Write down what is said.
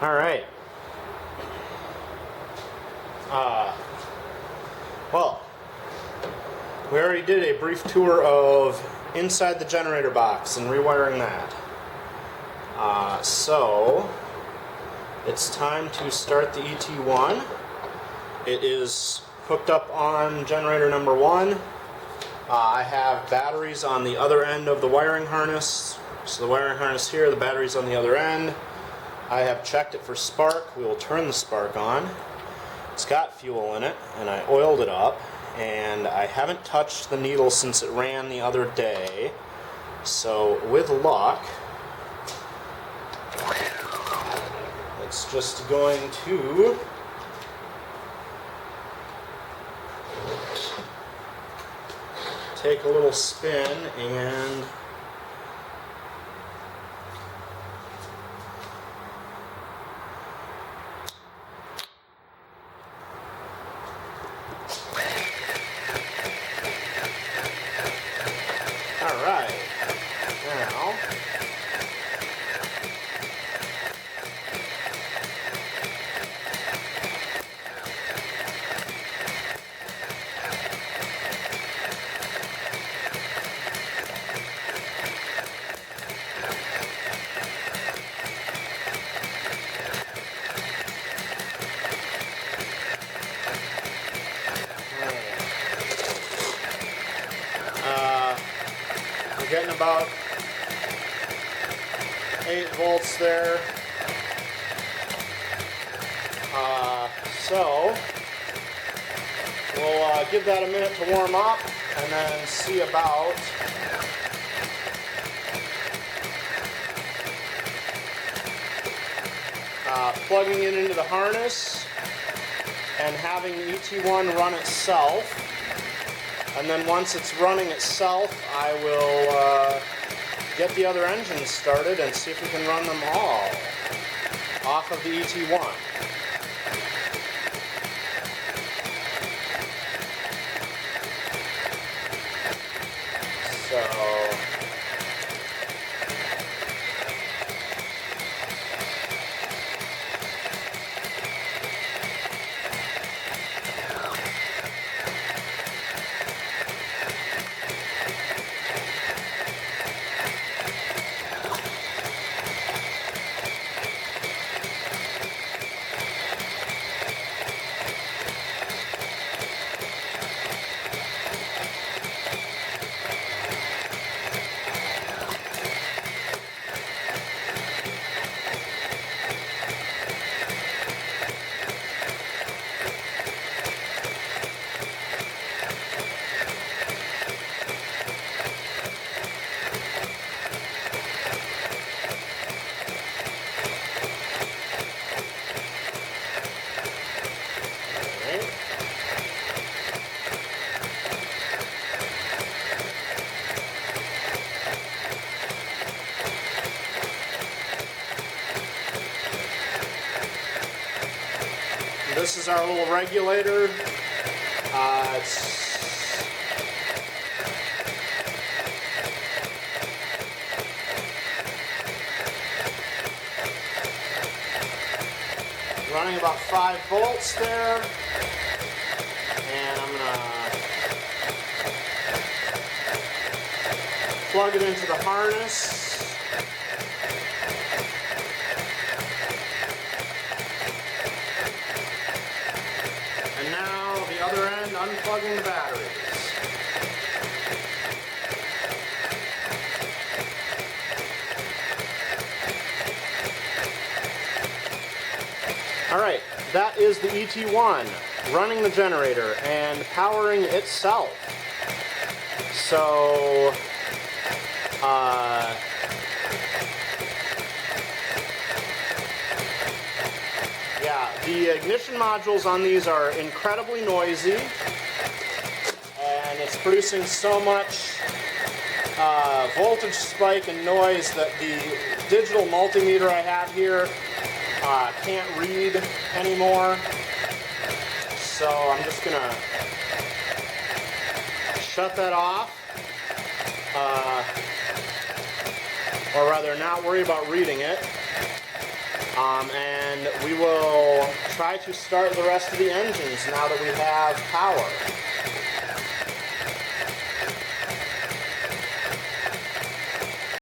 All right. Well, we already did a brief tour of inside the generator box and rewiring that. So it's time to start the ET1. It is hooked up on generator number 1. I have batteries on the other end of the wiring harness. So the wiring harness here, the batteries on the other end. I have checked it for spark. We will turn the spark on. It's got fuel in it, and I oiled it up, and I haven't touched the needle since it ran the other day. So with luck, it's just going to take a little spin and alright, now we're getting about 8 volts there. So we'll give that a minute to warm up and then see about plugging it into the harness and having the ET1 run itself. And then once it's running itself, I will get the other engines started and see if we can run them all off of the ET1. So this is our little regulator. It's running about 5 volts there, and I'm going to plug it into the harness. And now the other end, unplugging the batteries. Alright, that is the ET1 running the generator and powering itself. So, yeah, the ignition modules on these are incredibly noisy, and it's producing so much voltage spike and noise that the digital multimeter I have here can't read anymore. So I'm just gonna shut that off, or rather not worry about reading it. and we will try to start the rest of the engines now that we have power.